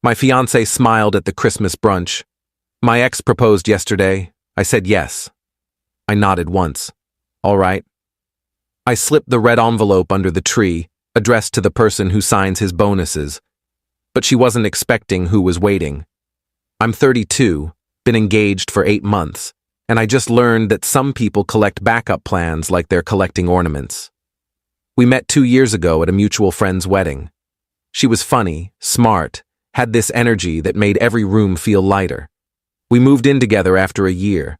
My fiancé smiled at the Christmas brunch. My ex proposed yesterday. I said yes. I nodded once. All right. I slipped the red envelope under the tree, addressed to the person who signs his bonuses. But she wasn't expecting who was waiting. I'm 32, been engaged for 8 months, and I just learned that some people collect backup plans like they're collecting ornaments. We met 2 years ago at a mutual friend's wedding. She was funny, smart, had this energy that made every room feel lighter. We moved in together after a year.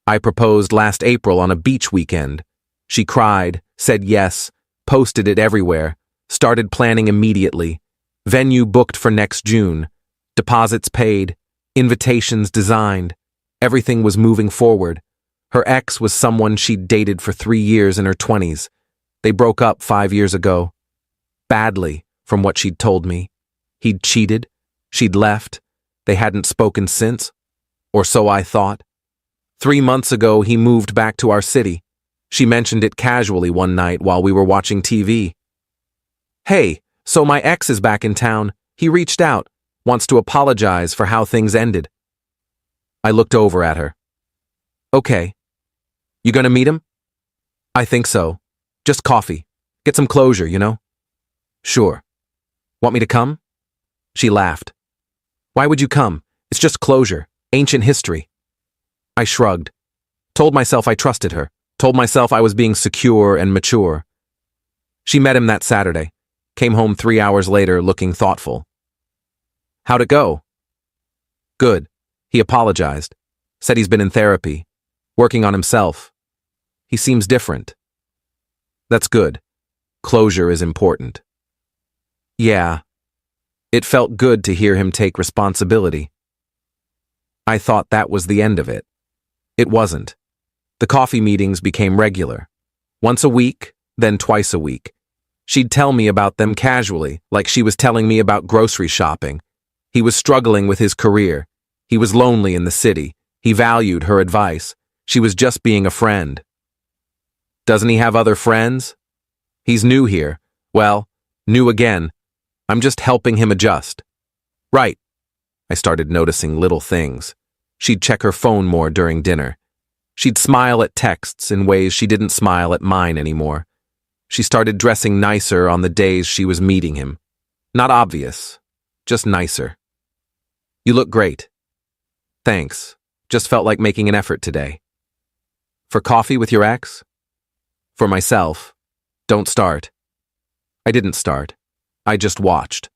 I proposed last April on a beach weekend. She cried, said yes, posted it everywhere, started planning immediately. Venue booked for next June. Deposits paid. Invitations designed. Everything was moving forward. Her ex was someone she'd dated for 3 years in her 20s. They broke up 5 years ago. Badly, from what she'd told me. He'd cheated. She'd left. They hadn't spoken since. Or so I thought. 3 months ago, he moved back to our city. She mentioned it casually one night while we were watching TV. Hey, so my ex is back in town. He reached out, wants to apologize for how things ended. I looked over at her. Okay. You gonna meet him? I think so. Just coffee. Get some closure, you know? Sure. Want me to come? She laughed. Why would you come? It's just closure. Ancient history. I shrugged. Told myself I trusted her. Told myself I was being secure and mature. She met him that Saturday. Came home 3 hours later looking thoughtful. How'd it go? Good. He apologized. Said he's been in therapy. Working on himself. He seems different. That's good. Closure is important. Yeah. It felt good to hear him take responsibility. I thought that was the end of it. It wasn't. The coffee meetings became regular. Once a week, then twice a week. She'd tell me about them casually, like she was telling me about grocery shopping. He was struggling with his career. He was lonely in the city. He valued her advice. She was just being a friend. Doesn't he have other friends? He's new here. Well, new again. I'm just helping him adjust. Right. I started noticing little things. She'd check her phone more during dinner. She'd smile at texts in ways she didn't smile at mine anymore. She started dressing nicer on the days she was meeting him. Not obvious, just nicer. You look great. Thanks. Just felt like making an effort today. For coffee with your ex? For myself. Don't start. I didn't start. I just watched.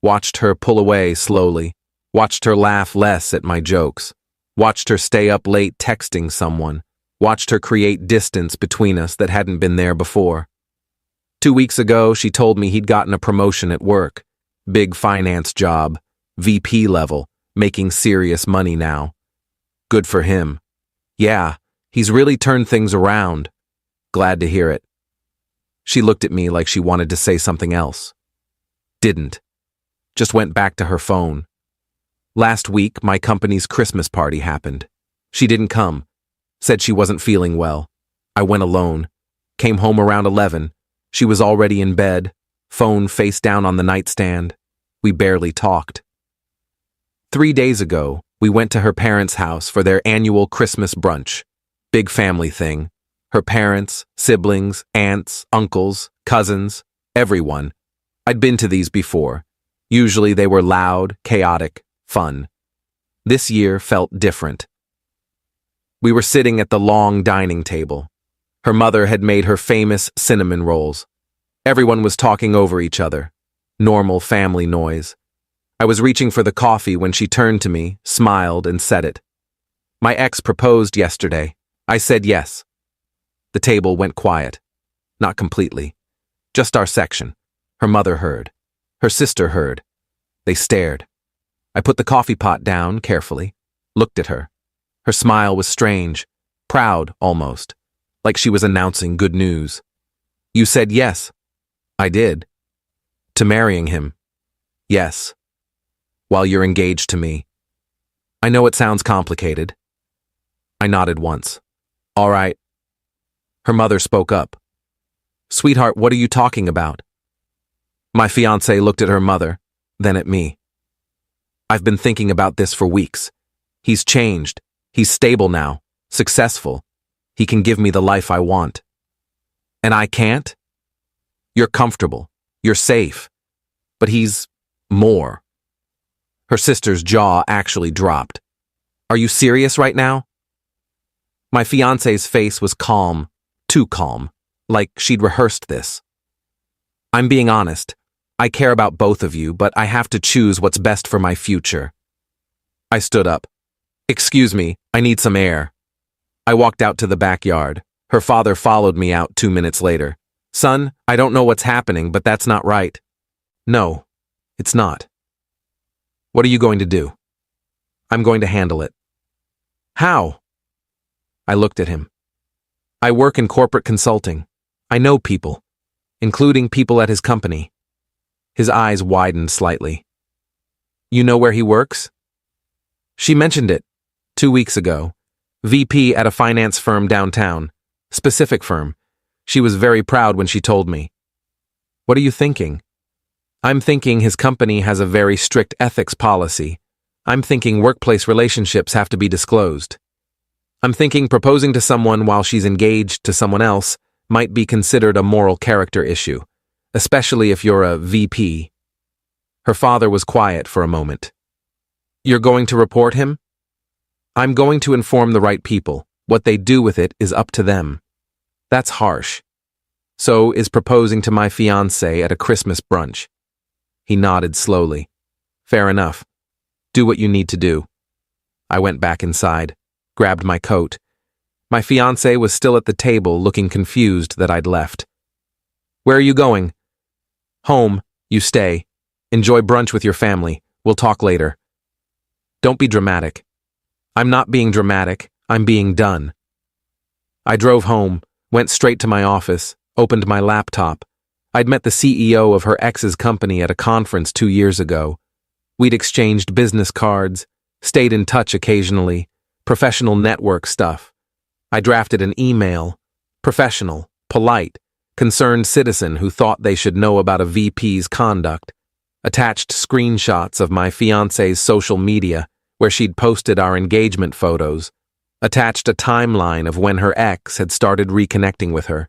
Watched her pull away slowly. Watched her laugh less at my jokes. Watched her stay up late texting someone. Watched her create distance between us that hadn't been there before. 2 weeks ago, she told me he'd gotten a promotion at work. Big finance job. VP level. Making serious money now. Good for him. Yeah, he's really turned things around. Glad to hear it. She looked at me like she wanted to say something else. Didn't. Just went back to her phone. Last week, my company's Christmas party happened. She didn't come. Said she wasn't feeling well. I went alone. Came home around 11. She was already in bed, phone face down on the nightstand. We barely talked. 3 days ago, we went to her parents' house for their annual Christmas brunch. Big family thing. Her parents, siblings, aunts, uncles, cousins, everyone. I'd been to these before. Usually they were loud, chaotic, fun. This year felt different. We were sitting at the long dining table. Her mother had made her famous cinnamon rolls. Everyone was talking over each other. Normal family noise. I was reaching for the coffee when she turned to me, smiled, and said it. My ex proposed yesterday. I said yes. The table went quiet. Not completely. Just our section. Her mother heard. Her sister heard. They stared. I put the coffee pot down carefully, looked at her. Her smile was strange, proud almost, like she was announcing good news. You said yes. I did. To marrying him. Yes. While you're engaged to me. I know it sounds complicated. I nodded once. All right. Her mother spoke up. Sweetheart, what are you talking about? My fiancé looked at her mother, then at me. I've been thinking about this for weeks. He's changed. He's stable now, successful. He can give me the life I want. And I can't? You're comfortable. You're safe. But he's more. Her sister's jaw actually dropped. Are you serious right now? My fiancé's face was calm, too calm, like she'd rehearsed this. I'm being honest. I care about both of you, but I have to choose what's best for my future. I stood up. Excuse me, I need some air. I walked out to the backyard. Her father followed me out 2 minutes later. Son, I don't know what's happening, but that's not right. No, it's not. What are you going to do? I'm going to handle it. How? I looked at him. I work in corporate consulting. I know people, including people at his company. His eyes widened slightly. You know where he works? She mentioned it 2 weeks ago. VP at a finance firm downtown. Specific firm. She was very proud when she told me. What are you thinking? I'm thinking his company has a very strict ethics policy. I'm thinking workplace relationships have to be disclosed. I'm thinking proposing to someone while she's engaged to someone else might be considered a moral character issue, especially if you're a VP. Her father was quiet for a moment. You're going to report him? I'm going to inform the right people. What they do with it is up to them. That's harsh. So is proposing to my fiancée at a Christmas brunch. He nodded slowly. Fair enough. Do what you need to do. I went back inside, grabbed my coat. My fiancé was still at the table, looking confused that I'd left. Where are you going? Home. You stay. Enjoy brunch with your family. We'll talk later. Don't be dramatic. I'm not being dramatic. I'm being done. I drove home, went straight to my office, opened my laptop. I'd met the CEO of her ex's company at a conference 2 years ago. We'd exchanged business cards, stayed in touch occasionally, professional network stuff. I drafted an email, professional, polite, concerned citizen who thought they should know about a VP's conduct, attached screenshots of my fiancé's social media where she'd posted our engagement photos, attached a timeline of when her ex had started reconnecting with her,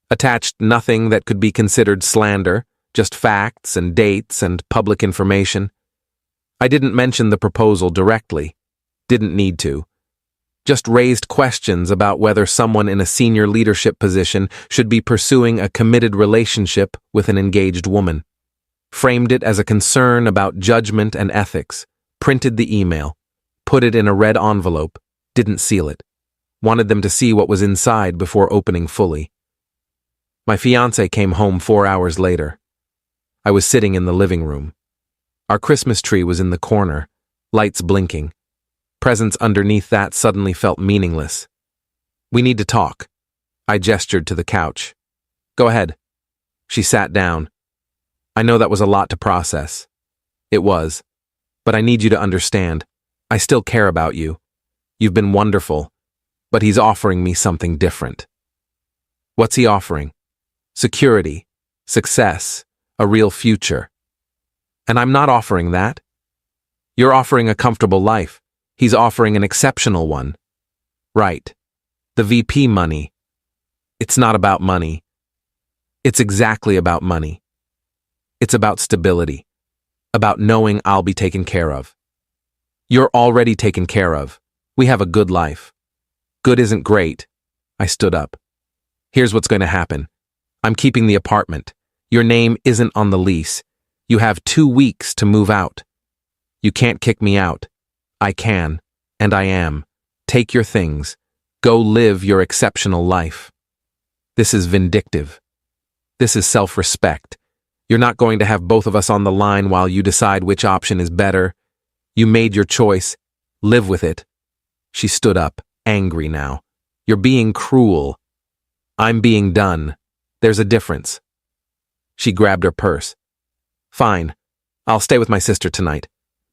attached nothing that could be considered slander, just facts and dates and public information. I didn't mention the proposal directly, didn't need to. Just raised questions about whether someone in a senior leadership position should be pursuing a committed relationship with an engaged woman. Framed it as a concern about judgment and ethics, printed the email, put it in a red envelope, didn't seal it. Wanted them to see what was inside before opening fully. My fiancé came home 4 hours later. I was sitting in the living room. Our Christmas tree was in the corner, lights blinking. Presents underneath that suddenly felt meaningless. We need to talk. I gestured to the couch. Go ahead. She sat down. I know that was a lot to process. It was. But I need you to understand. I still care about you. You've been wonderful. But he's offering me something different. What's he offering? Security, success, a real future. And I'm not offering that. You're offering a comfortable life. He's offering an exceptional one. Right. The VP money. It's not about money. It's exactly about money. It's about stability. About knowing I'll be taken care of. You're already taken care of. We have a good life. Good isn't great. I stood up. Here's what's going to happen. I'm keeping the apartment. Your name isn't on the lease. You have 2 weeks to move out. You can't kick me out. I can, and I am. Take your things. Go live your exceptional life. This is vindictive. This is self-respect. You're not going to have both of us on the line while you decide which option is better. You made your choice. Live with it. She stood up, angry now. You're being cruel. I'm being done. There's a difference. She grabbed her purse. Fine. I'll stay with my sister tonight.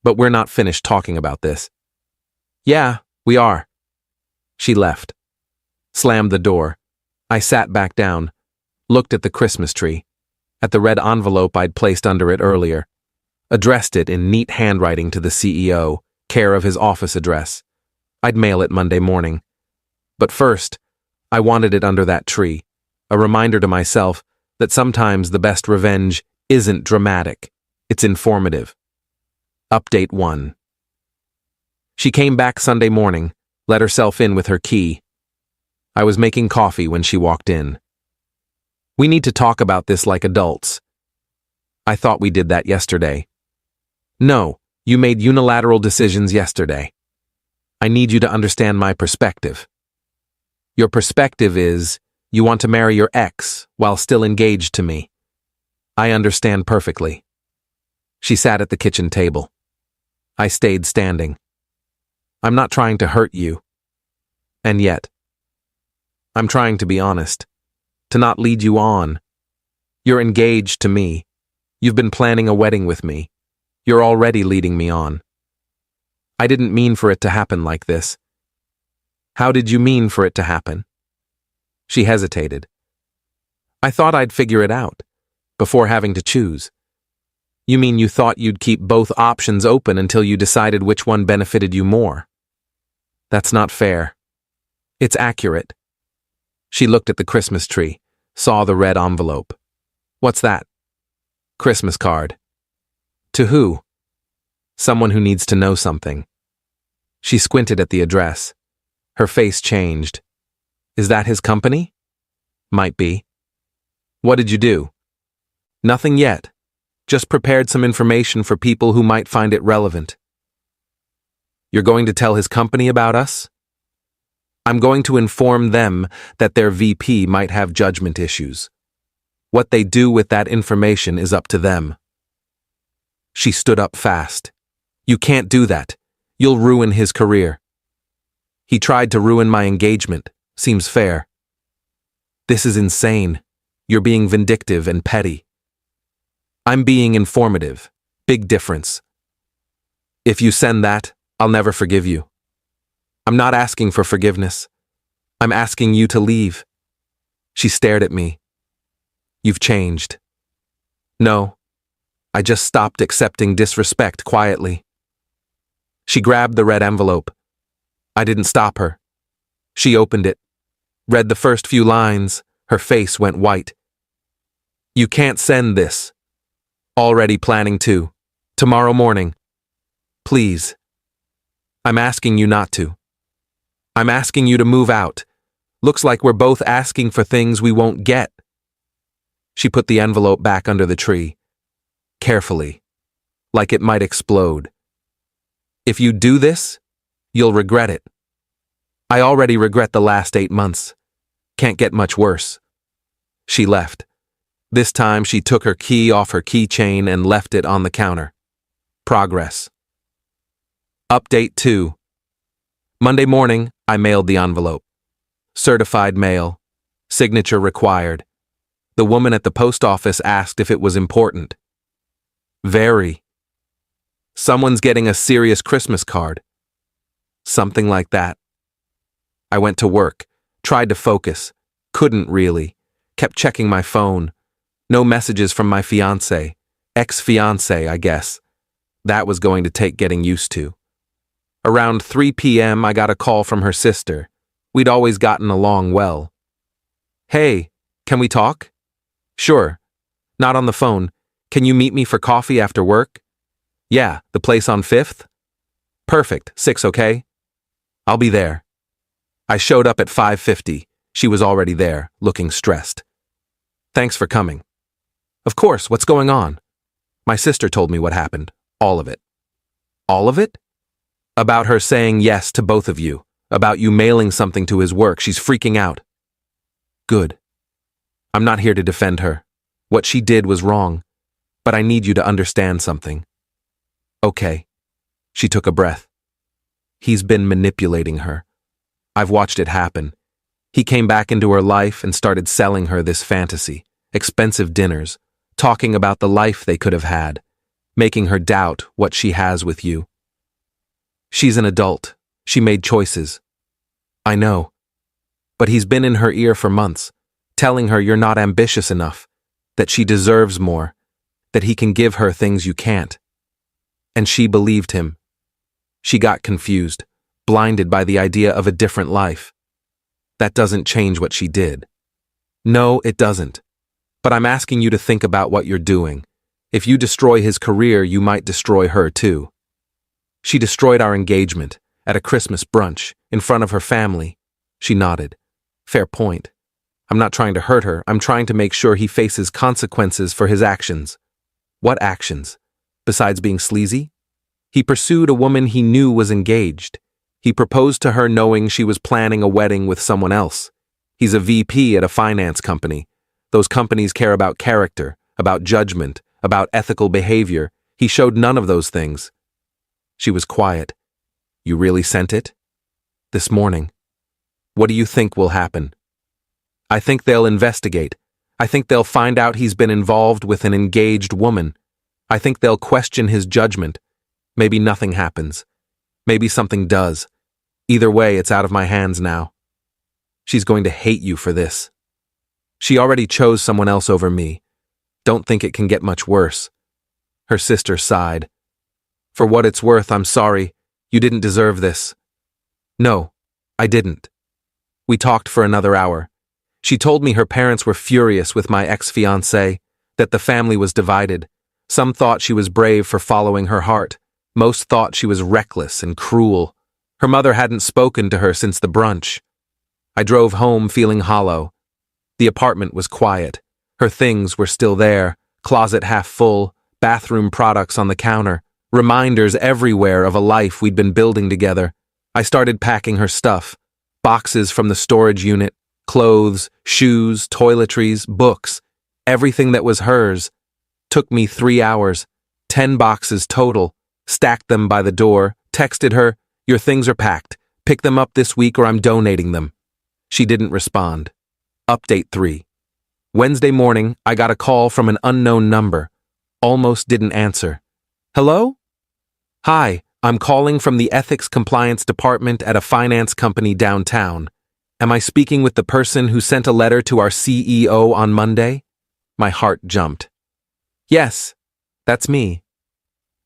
But we're not finished talking about this. Yeah, we are. She left. Slammed the door. I sat back down, looked at the Christmas tree, at the red envelope I'd placed under it earlier. addressed it in neat handwriting to the CEO, care of his office address. I'd mail it Monday morning. But first, I wanted it under that tree, a reminder to myself that sometimes the best revenge isn't dramatic, it's informative. Update 1. She came back Sunday morning, let herself in with her key. I was making coffee when she walked in. We need to talk about this like adults. I thought we did that yesterday. No, you made unilateral decisions yesterday. I need you to understand my perspective. Your perspective is, you want to marry your ex while still engaged to me. I understand perfectly. She sat at the kitchen table. I stayed standing. I'm not trying to hurt you. And yet, I'm trying to be honest, to not lead you on. You're engaged to me. You've been planning a wedding with me. You're already leading me on. I didn't mean for it to happen like this. How did you mean for it to happen? She hesitated. I thought I'd figure it out, before having to choose. You mean you thought you'd keep both options open until you decided which one benefited you more? That's not fair. It's accurate. She looked at the Christmas tree, saw the red envelope. What's that? Christmas card. To who? Someone who needs to know something. She squinted at the address. Her face changed. Is that his company? Might be. What did you do? Nothing yet. Just prepared some information for people who might find it relevant. You're going to tell his company about us? I'm going to inform them that their VP might have judgment issues. What they do with that information is up to them. She stood up fast. You can't do that. You'll ruin his career. He tried to ruin my engagement. Seems fair. This is insane. You're being vindictive and petty. I'm being informative. Big difference. If you send that, I'll never forgive you. I'm not asking for forgiveness. I'm asking you to leave. She stared at me. You've changed. No, I just stopped accepting disrespect quietly. She grabbed the red envelope. I didn't stop her. She opened it, read the first few lines. Her face went white. You can't send this. Already planning to. Tomorrow morning. Please. I'm asking you not to. I'm asking you to move out. Looks like we're both asking for things we won't get. She put the envelope back under the tree. Carefully. Like it might explode. If you do this, you'll regret it. I already regret the last 8 months. Can't get much worse. She left. This time she took her key off her keychain and left it on the counter. Progress. Update 2. Monday morning, I mailed the envelope. Certified mail. Signature required. The woman at the post office asked if it was important. Very. Someone's getting a serious Christmas card. Something like that. I went to work, tried to focus, couldn't really, kept checking my phone. No messages from my fiancé, ex-fiancé, I guess. That was going to take getting used to. Around 3 p.m., I got a call from her sister. We'd always gotten along well. Hey, can we talk? Sure. Not on the phone. Can you meet me for coffee after work? Yeah, the place on 5th? Perfect, 6, okay? I'll be there. I showed up at 5:50. She was already there, looking stressed. Thanks for coming. Of course, what's going on? My sister told me what happened. All of it. All of it? About her saying yes to both of you. About you mailing something to his work. She's freaking out. Good. I'm not here to defend her. What she did was wrong. But I need you to understand something. Okay. She took a breath. He's been manipulating her. I've watched it happen. He came back into her life and started selling her this fantasy, expensive dinners, talking about the life they could have had, making her doubt what she has with you. She's an adult. She made choices. I know. But he's been in her ear for months, telling her you're not ambitious enough, that she deserves more, that he can give her things you can't. And she believed him. She got confused, blinded by the idea of a different life. That doesn't change what she did. No, it doesn't. But I'm asking you to think about what you're doing. If you destroy his career, you might destroy her too. She destroyed our engagement at a Christmas brunch in front of her family. She nodded. Fair point. I'm not trying to hurt her. I'm trying to make sure he faces consequences for his actions. What actions? Besides being sleazy? He pursued a woman he knew was engaged. He proposed to her knowing she was planning a wedding with someone else. He's a VP at a finance company. Those companies care about character, about judgment, about ethical behavior. He showed none of those things. She was quiet. You really sent it? This morning. What do you think will happen? I think they'll investigate. I think they'll find out he's been involved with an engaged woman. I think they'll question his judgment. Maybe nothing happens. Maybe something does. Either way, it's out of my hands now. She's going to hate you for this. She already chose someone else over me. Don't think it can get much worse. Her sister sighed. For what it's worth, I'm sorry. You didn't deserve this. No, I didn't. We talked for another hour. She told me her parents were furious with my ex-fiancé, that the family was divided. Some thought she was brave for following her heart. Most thought she was reckless and cruel. Her mother hadn't spoken to her since the brunch. I drove home feeling hollow. The apartment was quiet. Her things were still there, closet half full, bathroom products on the counter, reminders everywhere of a life we'd been building together. I started packing her stuff. Boxes from the storage unit, clothes, shoes, toiletries, books, everything that was hers. Took me 3 hours, 10 boxes total, stacked them by the door, texted her, "Your things are packed. Pick them up this week or I'm donating them." She didn't respond. Update 3. Wednesday morning, I got a call from an unknown number. Almost didn't answer. Hello? Hi, I'm calling from the Ethics Compliance Department at a finance company downtown. Am I speaking with the person who sent a letter to our CEO on Monday? My heart jumped. Yes, that's me.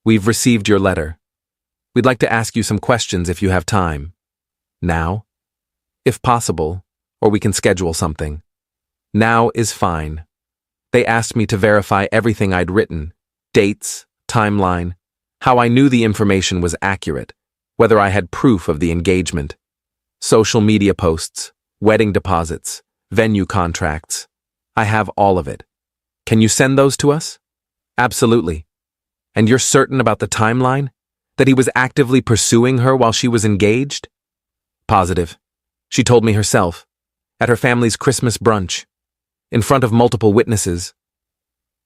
We've received your letter. We'd like to ask you some questions if you have time. Now? If possible, or we can schedule something. Now is fine. They asked me to verify everything I'd written, dates, timeline, how I knew the information was accurate, whether I had proof of the engagement, social media posts, wedding deposits, venue contracts. I have all of it. Can you send those to us? Absolutely. And you're certain about the timeline? That he was actively pursuing her while she was engaged? Positive. She told me herself, at her family's Christmas brunch, in front of multiple witnesses.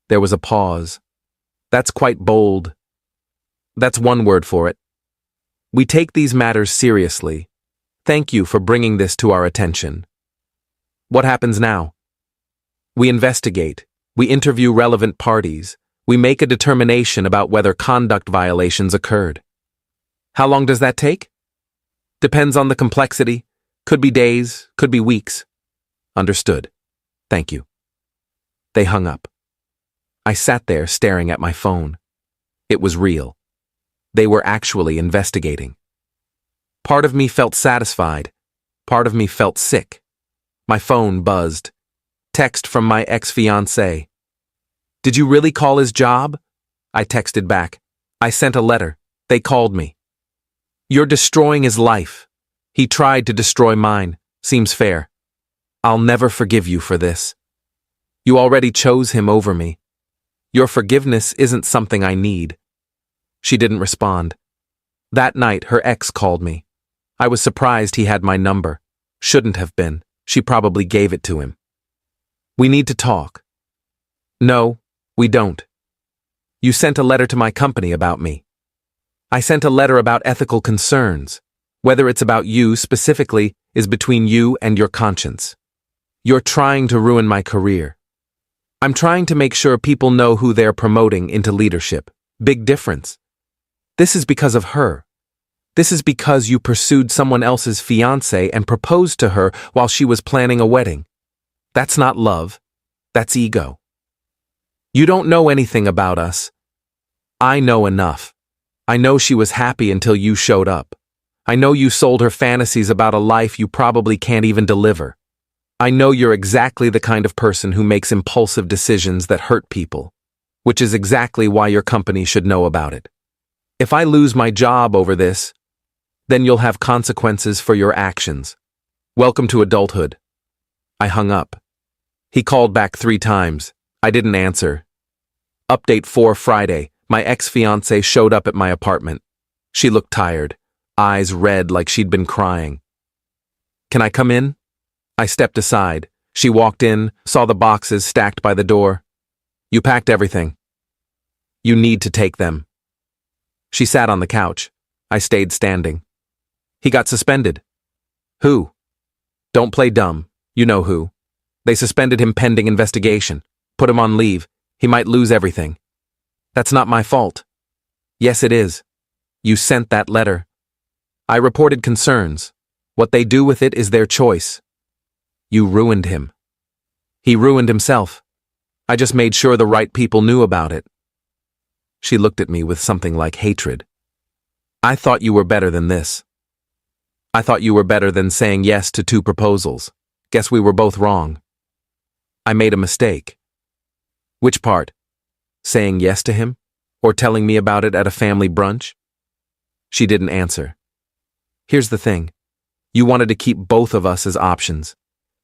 There was a pause. That's quite bold. That's one word for it. We take these matters seriously. Thank you for bringing this to our attention. What happens now? We investigate. We interview relevant parties. We make a determination about whether conduct violations occurred. How long does that take? Depends on the complexity. Could be days, could be weeks. Understood. Thank you. They hung up. I sat there staring at my phone. It was real. They were actually investigating. Part of me felt satisfied. Part of me felt sick. My phone buzzed. Text from my ex-fiancé. Did you really call his job? I texted back. I sent a letter. They called me. You're destroying his life. He tried to destroy mine. Seems fair. I'll never forgive you for this. You already chose him over me. Your forgiveness isn't something I need. She didn't respond. That night, her ex called me. I was surprised he had my number. Shouldn't have been. She probably gave it to him. We need to talk. No, we don't. You sent a letter to my company about me. I sent a letter about ethical concerns. Whether it's about you specifically is between you and your conscience. You're trying to ruin my career. I'm trying to make sure people know who they're promoting into leadership. Big difference. This is because of her. This is because you pursued someone else's fiancé and proposed to her while she was planning a wedding. That's not love. That's ego. You don't know anything about us. I know enough. I know she was happy until you showed up. I know you sold her fantasies about a life you probably can't even deliver. I know you're exactly the kind of person who makes impulsive decisions that hurt people, which is exactly why your company should know about it. If I lose my job over this, then you'll have consequences for your actions. Welcome to adulthood. I hung up. He called back 3 times. I didn't answer. Update 4 Friday. My ex-fiancée showed up at my apartment. She looked tired, eyes red like she'd been crying. Can I come in? I stepped aside. She walked in, saw the boxes stacked by the door. You packed everything. You need to take them. She sat on the couch. I stayed standing. He got suspended. Who? Don't play dumb. You know who. They suspended him pending investigation. Put him on leave. He might lose everything. That's not my fault. Yes, it is. You sent that letter. I reported concerns. What they do with it is their choice. You ruined him. He ruined himself. I just made sure the right people knew about it. She looked at me with something like hatred. I thought you were better than this. I thought you were better than saying yes to 2 proposals. Guess we were both wrong. I made a mistake. Which part? Saying yes to him? Or telling me about it at a family brunch? She didn't answer. Here's the thing. You wanted to keep both of us as options.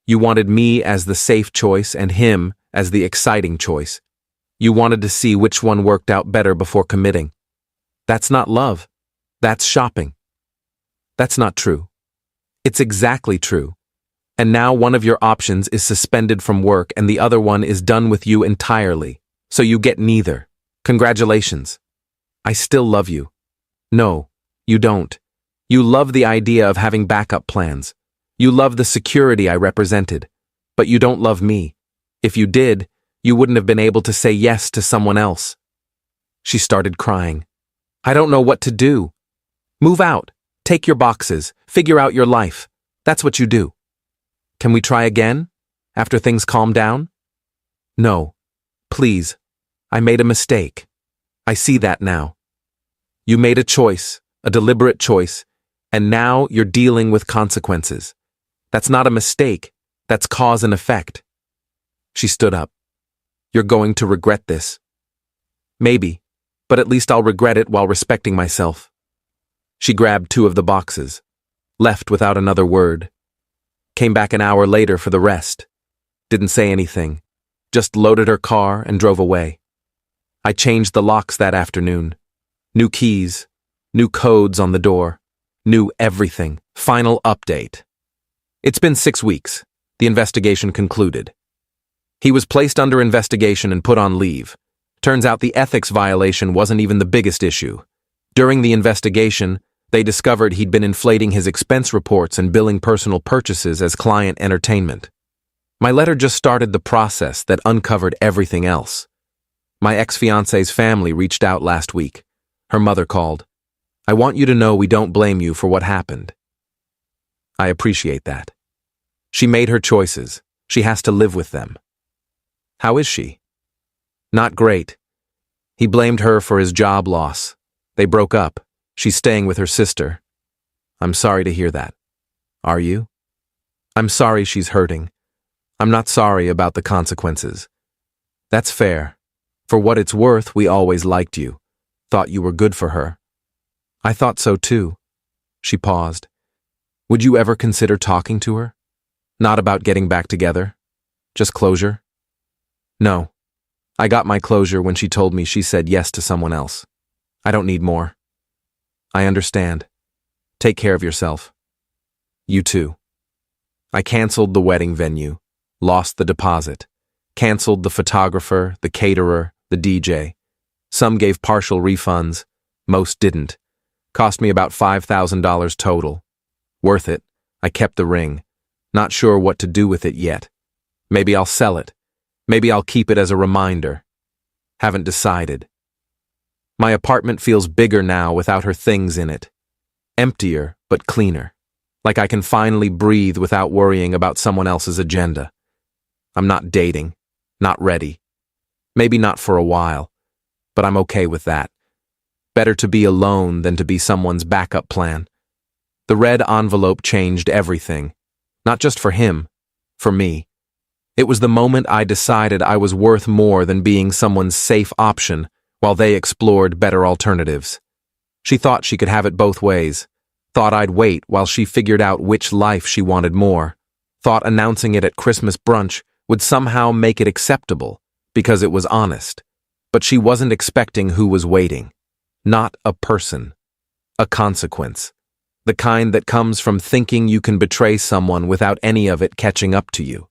You wanted me as the safe choice and him as the exciting choice. You wanted to see which one worked out better before committing. That's not love. That's shopping. That's not true. It's exactly true. And now one of your options is suspended from work and the other one is done with you entirely. So you get neither. Congratulations. I still love you. No, you don't. You love the idea of having backup plans. You love the security I represented. But you don't love me. If you did, you wouldn't have been able to say yes to someone else. She started crying. I don't know what to do. Move out. Take your boxes. Figure out your life. That's what you do. Can we try again? After things calm down? No. Please. I made a mistake. I see that now. You made a choice, a deliberate choice, and now you're dealing with consequences. That's not a mistake. That's cause and effect. She stood up. You're going to regret this. Maybe, but at least I'll regret it while respecting myself. She grabbed 2 of the boxes, left without another word. Came back an hour later for the rest. Didn't say anything, just loaded her car and drove away. I changed the locks that afternoon. New keys, new codes on the door, new everything. Final update. It's been 6 weeks. The investigation concluded. He was placed under investigation and put on leave. Turns out the ethics violation wasn't even the biggest issue. During the investigation, they discovered he'd been inflating his expense reports and billing personal purchases as client entertainment. My letter just started the process that uncovered everything else. My ex-fiancée's family reached out last week. Her mother called. I want you to know we don't blame you for what happened. I appreciate that. She made her choices. She has to live with them. How is she? Not great. He blamed her for his job loss. They broke up. She's staying with her sister. I'm sorry to hear that. Are you? I'm sorry she's hurting. I'm not sorry about the consequences. That's fair. For what it's worth, we always liked you. Thought you were good for her. I thought so too. She paused. Would you ever consider talking to her? Not about getting back together? Just closure? No. I got my closure when she told me she said yes to someone else. I don't need more. I understand. Take care of yourself. You too. I canceled the wedding venue, lost the deposit, canceled the photographer, the caterer, the DJ. Some gave partial refunds, most didn't. Cost me about $5,000 total. Worth it. I kept the ring. Not sure what to do with it yet. Maybe I'll sell it. Maybe I'll keep it as a reminder. Haven't decided. My apartment feels bigger now without her things in it. Emptier, but cleaner. Like I can finally breathe without worrying about someone else's agenda. I'm not dating. Not ready. Maybe not for a while. But I'm okay with that. Better to be alone than to be someone's backup plan. The red envelope changed everything. Not just for him, for me. It was the moment I decided I was worth more than being someone's safe option while they explored better alternatives. She thought she could have it both ways. Thought I'd wait while she figured out which life she wanted more. Thought announcing it at Christmas brunch would somehow make it acceptable because it was honest. But she wasn't expecting who was waiting. Not a person. A consequence. The kind that comes from thinking you can betray someone without any of it catching up to you.